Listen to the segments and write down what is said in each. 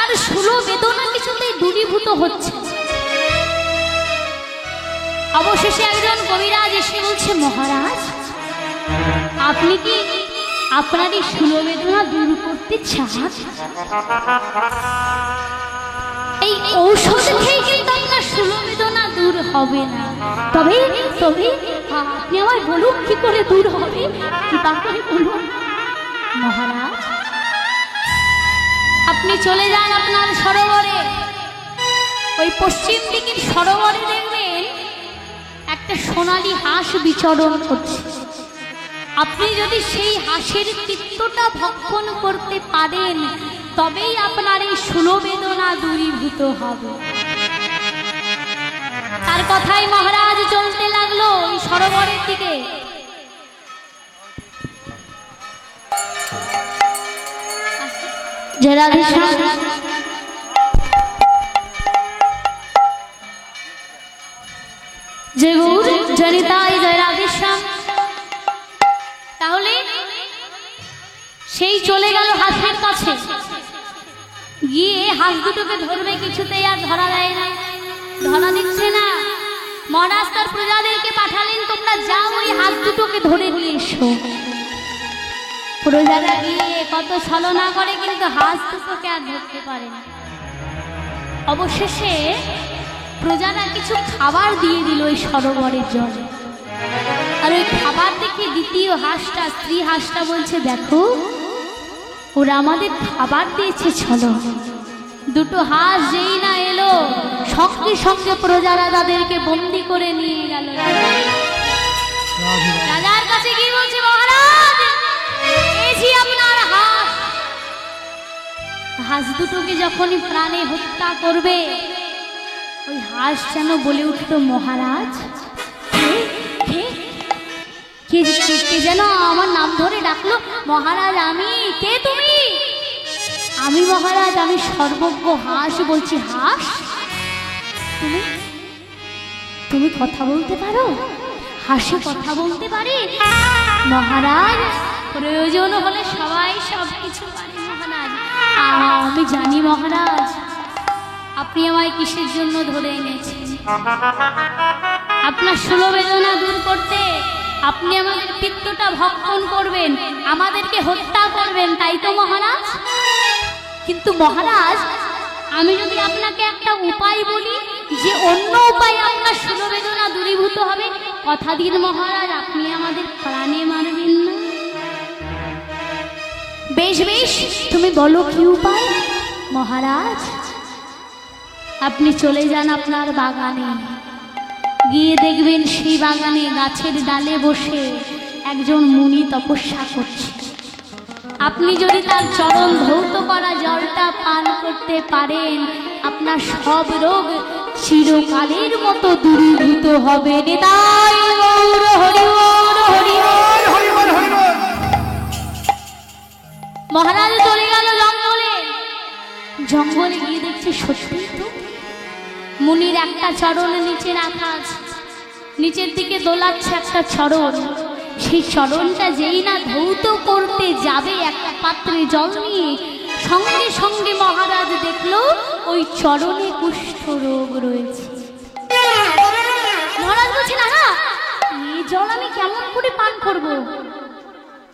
আপনার ষোলো বেদনা কিছুতেই দূরীভূত হচ্ছে। অবশেষে একজন কবিরাজ এসে বলছে, মহারাজ আপনি কি আপনার এই ষোলো বেদনা দূর করতে চান? এই ঔষধ খেয়ে কিন্তু আপনার ষোলো বেদনা দূর হবে না। তবে তবে আপনি আমায় বলুন কি করে দূর হবে, কৃপা করে বলুন। মহারাজ আপনি চলে যান আপনার সরোবরে, ওই পশ্চিম দিকের সরোবরে দেখবেন একটা সোনালী হাঁস বিচরণ করছে। আপনি যদি সেই হাঁসের চিত্তটা ভক্ষণ করতে পারেন তবেই আপনার এই ষোলো বেদনা দূরীভূত হবে। তার কথাই মহারাজ চলতে লাগলো ওই সরোবরের দিকে। যে গৌর জনিতাই জয় রাধেশ্যাম। তাহলে সেই চলে গেল হাঁসের কাছে, গিয়ে হাঁস দুটোকে ধরবে, কিছুতেই আর ধরা দেয় না, ধরা দিচ্ছে না। মহারাজ তার প্রজাদেরকে পাঠালেন, তোমরা যাও ওই হাঁস দুটোকে ধরে নিয়ে এসো। প্রজারা গিয়ে কত ছলনা করে, কিন্তু হাঁস দুটোকে আর ধরতে পারে না। অবশেষে প্রজারা কিছু খাবার দিয়ে দিল ওই সরোবরের জলে। আর ওই খাবার দেখে দ্বিতীয় হাঁসটা, স্ত্রী হাঁসটা বলছে, দেখো ওরা আমাদের খাবার দিয়েছে, চলো। দুটো হাঁস যেই না এলো, সঙ্গে সঙ্গে প্রজারা তাদেরকে বন্দি করে নিয়ে গেল। রাজার কাছে কি বলছে, মহারাজ এই যে আপনার হাঁস। হাঁস দুটোকে যখনই প্রাণে হত্যা করবে, ওই হাঁস যেন বলে উঠল, মহারাজ কে যেন আমার নাম ধরে ডাকলো, মহারাজ আমি কে তুমি? আমি মহারাজ, আমি সর্বজ্ঞ হাঁস বলছি। হাঁস তুমি তুমি কথা বলতে পারো? হাসি কথা বলতে পারে? মহারাজ প্রয়োজন হলে সবাই সব কিছু পারে মহারাজ। আমি জানি মহারাজ আপনি আমায় কিসের জন্য ধরে এনেছেন। আপনার ষোলো বেদনা দূর করতে আপনি আমাদের পিত্তটা ভক্ষণ করবেন, আমাদেরকে হত্যা করবেন, তাই তো মহারাজ? কিন্তু মহারাজ আমি যদি আপনাকে একটা উপায় বলি যে অন্য উপায় আপনার ষোলো বেদনা দূরীভূত হবে, কথা দিন মহারাজ আপনি আমাদের প্রাণে মারবেন না। বেশ বেশ, তুমি বলো কি উপায়। মহারাজ আপনি চলে যান আপনার বাগানে, গিয়ে দেখবেন সেই বাগানে গাছের ডালে বসে একজন মুনি তপস্যা করছে। আপনি যদি তার চরণ ধৌত করা জলটা পান করতে পারেন, আপনার সব রোগ চিরকালের মতো দূরীভূত হবে। নিতাই গৌর হরি বল, হরি বল, হরি বল, হরি বল। মহারাজ চলে গেল জঙ্গলে। জঙ্গলে গিয়ে দেখছে সত্যি তো মুনির একটা চরণ নিচে রাখা আছে, নিচের দিকে দোলাচ্ছে একটা চরণ। সেই চরণটা যেই না ধৌত করতে যাবে একটা পাত্রে জল নিয়ে, সঙ্গে সঙ্গে মহারাজ দেখলো ওই চরণে কুষ্ঠ রোগ রয়েছে। মহারাজ বলছে, না না এই জল আমি কেমন করে পান করব?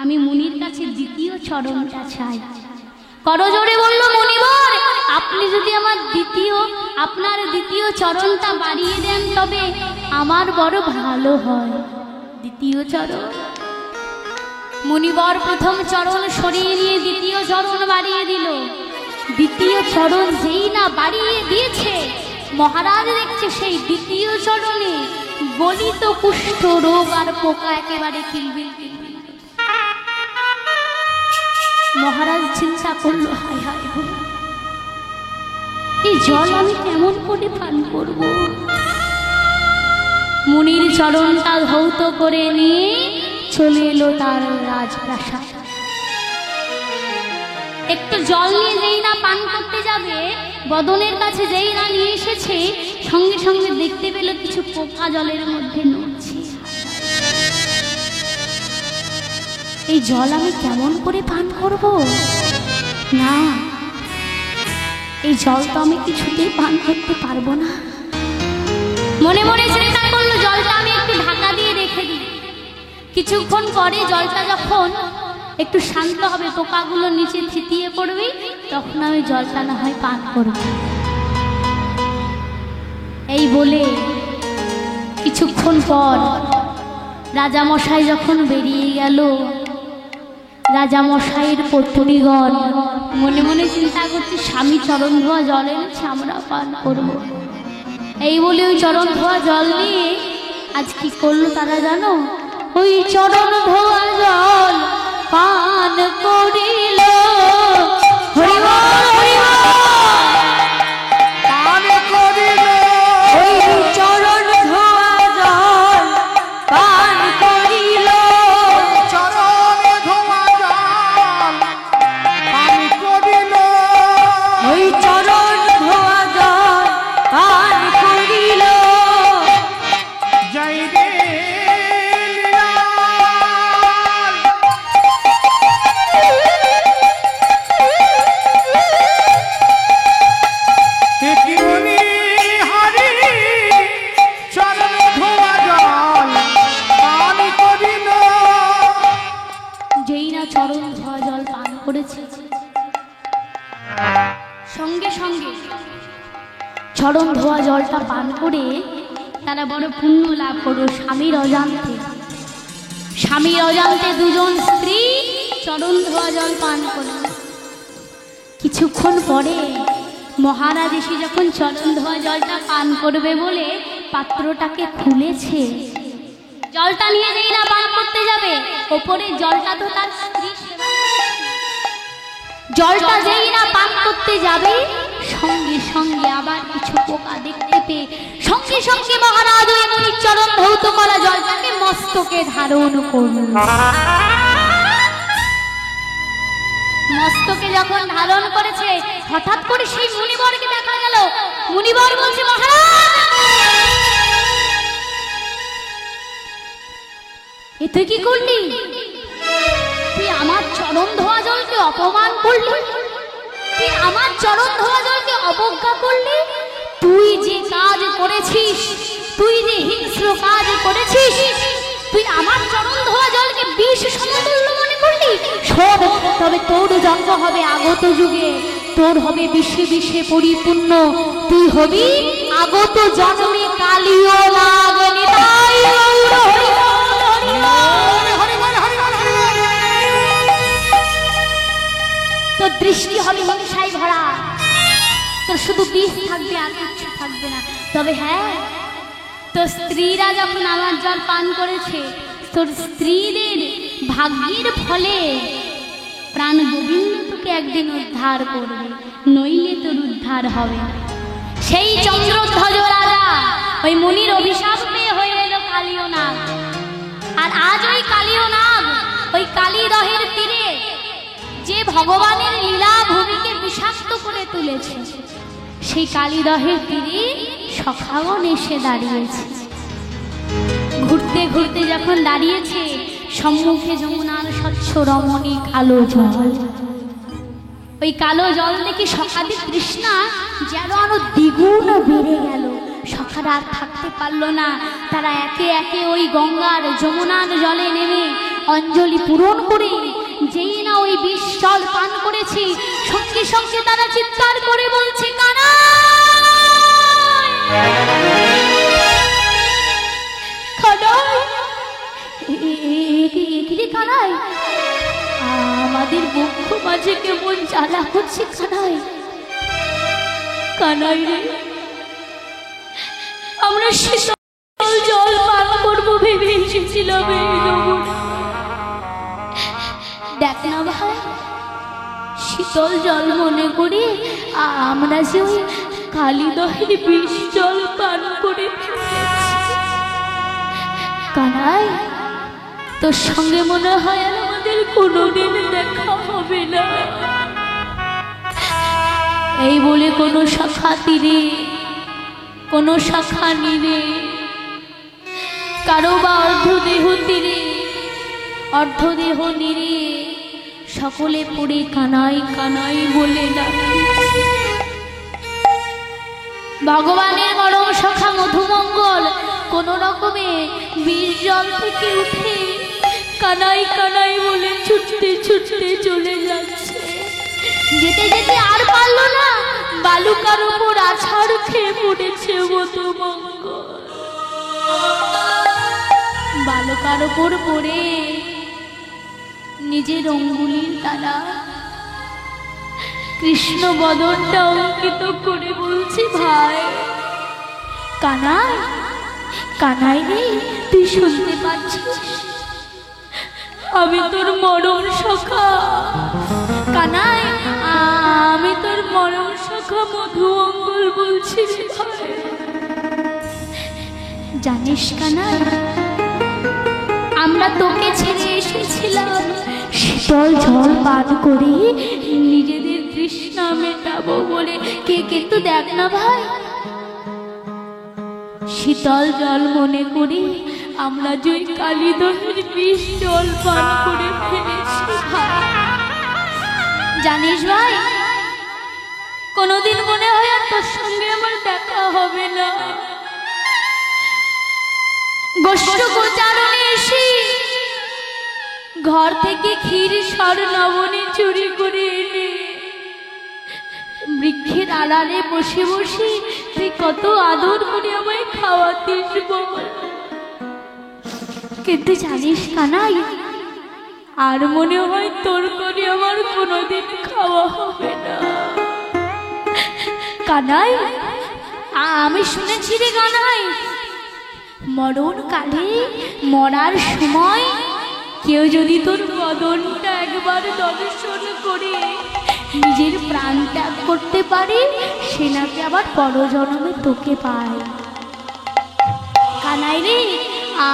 আমি মুনির কাছে দ্বিতীয় চরণটা চাই। করজোড়ে বলল, মুনিবর আপনি যদি আপনার দ্বিতীয় চরণটা বাড়িয়ে দেন তবে আমার বড় ভালো হয়। দ্বিতীয় চরণ। মুনিবর প্রথম চরণ সরিয়ে নিয়ে দ্বিতীয় চরণ বাড়িয়ে দিল। দ্বিতীয় চরণ যেই না বাড়িয়ে দিয়েছে, মহারাজ দেখছে সেই দ্বিতীয় চরণে গলিত কুষ্ঠ রোগ আর পোকা একেবারে কিলবিল কিলবিল। মহারাজ চিন্তা করলো, হায় হায় গো, এই জল আমি কেমন করে পান করব? মুনির চরণটা ধৌত করে নিয়ে চলে এলো তার রাজপ্রাসাদ। একটু জল নিয়ে যেই না পান করতে যাবে, বদনের কাছে যেই না নিয়ে এসেছে, সঙ্গে সঙ্গে দেখতে পেল কিছু পোকা জলের মধ্যে নড়ছে। এই জল আমি কেমন করে পান করব? না, এই জল তো আমি কিছুতেই পান করতে পারবো না। মনে মনে চিন্তা করলো জলটা আমি একটু ঢাকা দিয়ে রেখে দিই, কিছুক্ষণ পরে জলটা যখন একটু শান্ত হবে, পোকাগুলো নিচে থিতিয়ে পড়বে, তখন আমি জলটা না হয় পান করব। এই বলে কিছুক্ষণ পর রাজামশাই যখন বেরিয়ে গেল, রাজামশাইয়ের পত্নীগণ মনে মনে চিন্তা করছে স্বামী চরণ ধোয়া জল এনেছে, আমরা পান করব। এই বলে ওই চরণ ধোয়া জল নিয়ে আজ কি করলো তারা জানো? ওই চরণ ধোয়া জল পান করিল। হরি বল, হরি বল। পান করিল ওই চরণ ধোয়া জল পান করিল। চরণ ধোয়া জল পান করিল। ওই চরণ ধোয়া জল পান করিল। জয় রে চরণ ধোয়া জল পান করেছে, সঙ্গে সঙ্গে চরণ ধোয়া জলটা পান করে তারা বড় পুণ্য লাভ করলো। স্বামীর অজান্তে, স্বামীর অজান্তে দুজন স্ত্রী চরণ ধোয়া জল পান করল। কিছুক্ষণ পরে মহারাজ এসে যখন চরণ ধোয়া জলটা পান করবে বলে পাত্রটাকে খুলেছে, জলটা নিয়ে যেই না পান করতে যাবে, ওপরে জলটা তো তার স্ত্রী, জলটা যেই না পান করতে যাবে সঙ্গে সঙ্গে আবার কিছু পোকা দেখতে পেয়ে সঙ্গে সঙ্গে মহারাজ ওই মুনির চরণ ধৌত করা জলটাকে মস্তকে ধারণ করল। মস্তকে যখন ধারণ করেছে, হঠাৎ করে সেই মুনিবরকে দেখা গেল। মুনিবর বলছে, মহারাজ এ তুই কি করলি? তুই আমার চরণ ধোয়া জলকে অপমান করলি, তুই আমার চরণ ধোয়া জলকে অবজ্ঞা করলি। তুই যে কাজ করেছিস, তুই যে হিংস্র কাজ করেছিস, তুই আমার চরণ ধোয়া জলকে বিষ সমতুল্য মনে করলি। শোন, তবে তোর জন্ম হবে আগত যুগে, তোর হবে বিষে বিষে পরিপূর্ণ, তুই হবি আগত জন্মে কালিও নাগ। নিতাই গৌর হরি বল, হরি বল। তোর দৃষ্টি হবে হিংসায় ভরা, তোর শুধু বিষ থাকবে আর কিছু থাকবে না। তবে হ্যাঁ, তোর স্ত্রীরা যখন আমার জল পান করেছে, তোর স্ত্রীদের ভাগ্যের ফলে প্রাণ গোবিন্দ তোকে একদিন উদ্ধার করবে, নইলে তোর উদ্ধার হবে। সেই চন্দ্রধ্বজ রাজা ওই মুনির অভিশাপ পেয়ে হয়ে এলো কালীয় নাগ। আর আজ ওই কালীয় নাগ ওই কালীদহের তীরে যে ভগবানের লীলা ভূমিকে বিষাক্ত করে তুলেছে, সেই কালীদহের তীরে সখাগণ এসে দাঁড়িয়েছে। ঘুরতে ঘুরতে যখন দাঁড়িয়েছে, সম্মুখে যমুনার স্বচ্ছ রমণী কালো জল। ওই কালো জল দেখে সখাদের তৃষ্ণা যেন আরো দ্বিগুণ বেড়ে গেল। সখারা আর থাকতে পারলো না, তারা একে একে ওই গঙ্গার যমুনার জলে নেমে অঞ্জলি পূরণ করে যেই না ওই বিষ জল পান করেছি, সঙ্গে সঙ্গে তারা চিৎকার করে বলছে, কানাই, আমাদের বক্ষ মাঝে কেমন জ্বালা হচ্ছে। কানাই, কানাই রে, আমরা শীতল জল পান করবো ভেবে এসেছিলাম, দেখ না ভাই, শীতল জল মনে করি আমরা যে ওই কালীদহের বিষ জল পান করে কানাই, তোর সঙ্গে মনে হয় আর আমাদের কোনোদিন দেখা হবে না। এই বলে কোনো শাখা তীরে, কোনো শাখা নীরে, কারো বা অর্ধদেহ তীরে, অর্ধদেহ নীরে সকলে পড়ে কানাই কানাই বলে ডাকে। ভগবানের মরম সখা মধুমঙ্গল কোন রকমে বিষ জল থেকে উঠে কানাই কানাই বলে ছুটতে ছুটতে চলে যাচ্ছে। যেতে যেতে আর পারল না, বালুকার উপর আছাড় খেয়ে পড়েছে মধুমঙ্গল। বালুকার উপর পড়ে নিজের অঙ্গুলির দ্বারা কৃষ্ণ বদনটা অঙ্কিত করে বলছি, ভাই কানাই, কানাই রে, তুই শুনতে পাচ্ছিস? আমি তোর মরণ সখা কানাই, আমি তোর মরণ সখা মধুমঙ্গল বলছি রে ভাই। জানিস কানাই, আমরা তোকে ছেড়ে এসেছিলাম শীতল জল পান করে নিজেদের তৃষ্ণা মেটাবো বলে। কে কিন্তু দেখ না ভাই, শীতল জল মনে করি আমরা যে কালীদহের বিষ জল পান করে ফেলেছি ভাই। জানিস ভাই, কোনোদিন মনে হয় আর তোর সঙ্গে আমার দেখা হবে না। গোষ্ঠ গোচারণে এসে ঘর থেকে ক্ষীর সর নবনী চুরি করে এনে বৃক্ষের আড়ালে বসে বসে তুই কত আদর করে আমায় খাওয়াতিস বল। কিন্তু জানিস কানাই, আর মনে হয় তোর করে আমার কোনোদিন খাওয়া হবে না। কানাই, আমি শুনেছি রে কানাই, মরণ কালে মরার সময় কেউ যদি তোর বদনটা একবার দর্শন করে নিজের প্রাণ ত্যাগ করতে পারে, সে নাকি আবার পরজন্মে তোকে পায়। কানাই রে,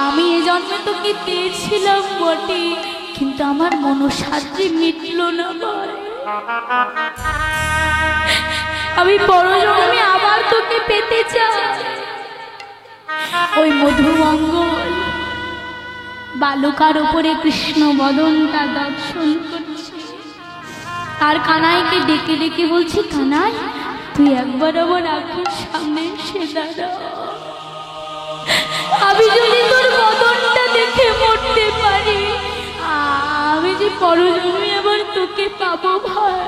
আমি এ জন্মে তোকে পেয়েছিলাম বটে, কিন্তু আমার মনসাদ্রি মিটল না ভাই। আমি পরজন্মে আবার তোকে পেতে চাই। ওই মধুমঙ্গল বালুকার উপরে কৃষ্ণ বদনটা দর্শন করছে, আর কানাইকে ডেকে ডেকে বলছি, কানাই তুই একবার আমার আঁখের সামনে এসে দাঁড়া। আমি যদি তোর বদনটা দেখে মরতে পারি, আমি যে পরজন্মে আবার তোকে পাবো ভাই।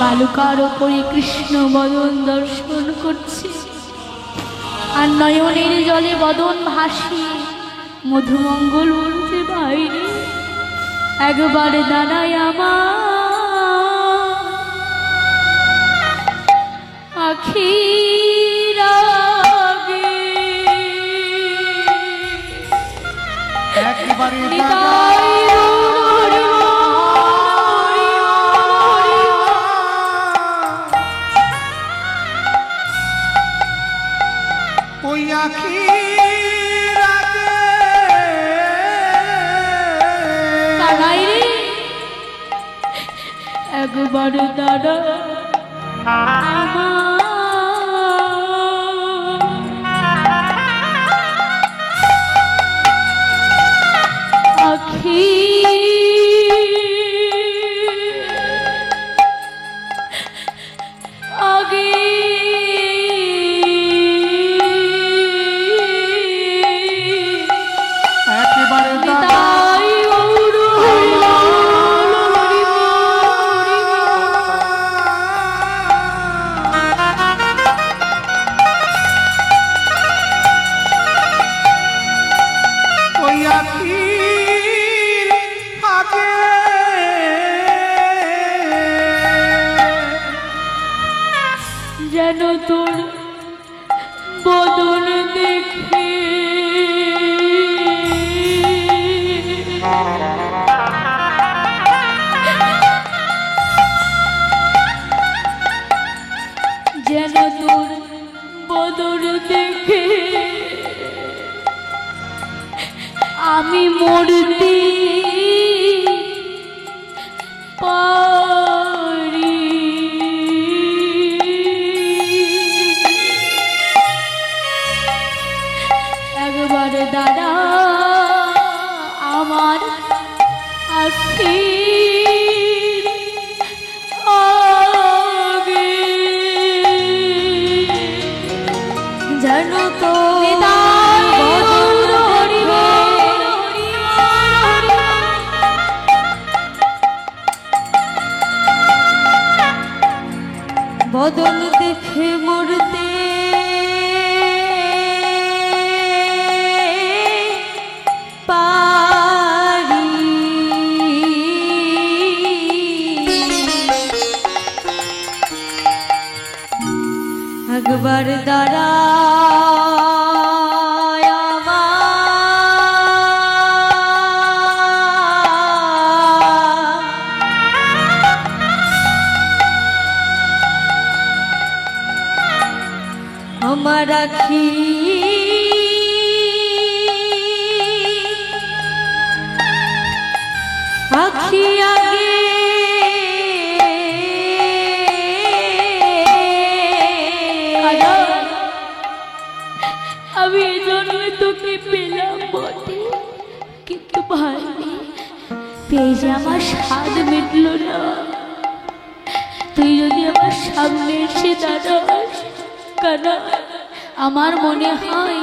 বালুকার উপরে কৃষ্ণ বদন দর্শন করছে, আর নয়নের জলে বদন ভাসিয়ে মধুমঙ্গল বলছে, ভাই রে একবার দাঁড়ায় আমার আখির আগে, একবারে ওই আখির আগে কানাই রে একবার দাঁড়া আমার আখি আগে। একেবারে তাই ওই আখির আগে যেন তোর বদন দেখে যেন তোর বদন দেখে আমি মরতে পারি। বদন দেখে মরতে পারি একবার দ্বারা আমার আখি আখি আগে আমি এই জন্মে তোকে পেলাম বটে, কিন্তু ভাই পেয়ে যে আমার স্বাদ মিটল না। তুই যদি আমার সামনে এসে দাঁড়াস কানা, আমার মনে হয়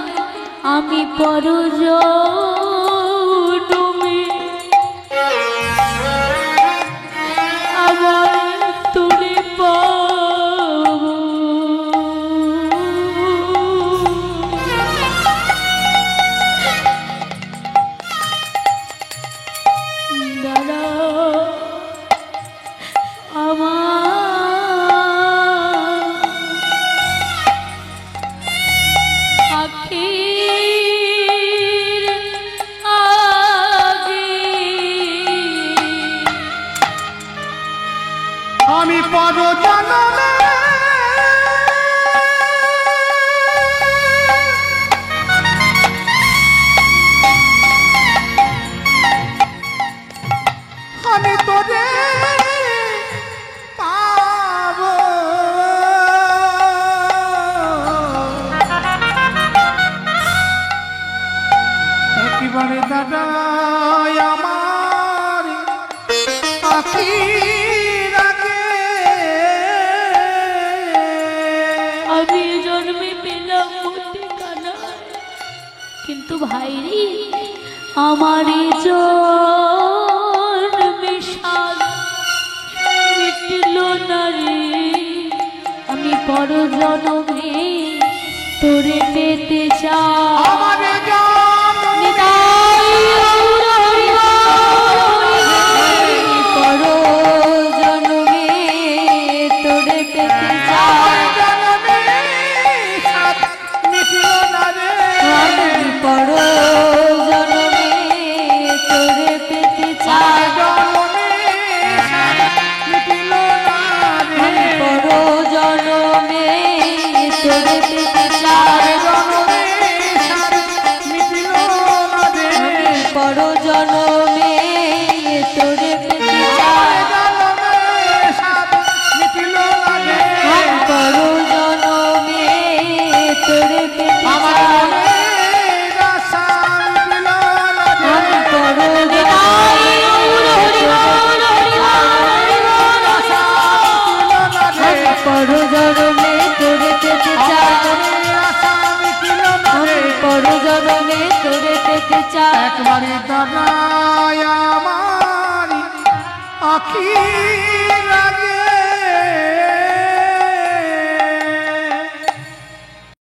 আমি পরজন্মে আবার তোরে পাবো। দাদা আমার আখির আগে আমি পরজন্মে আমি তোরে পাবো। একেবারে দাদা আমার আখির আগে আমি এ জন্মে পেলাম বটে কানা, কিন্তু ভাইরি আমার এ জন্মে স্বাদ মিটল না রে। আমি পরজন্মে তোরে পেতে চাই। আমার নিতাই গৌর হরি পর জন্মে তোরে পেতে চাই আমি পর জন্মে তোরে পেতে চাই আমি পর জন্মে তোরে পেতে চাই আমি পর জন্মে তোরে পেতে চাই আমি পর জন্মে তোরে পেতে চাই আমি পর নিতাই গৌর হরি বল, হরি বল, আমি পর জন্মে তোরে পেতে চাই আমি পর জন্মে তোরে পেতে চাই একবারে দাদা আমার আখি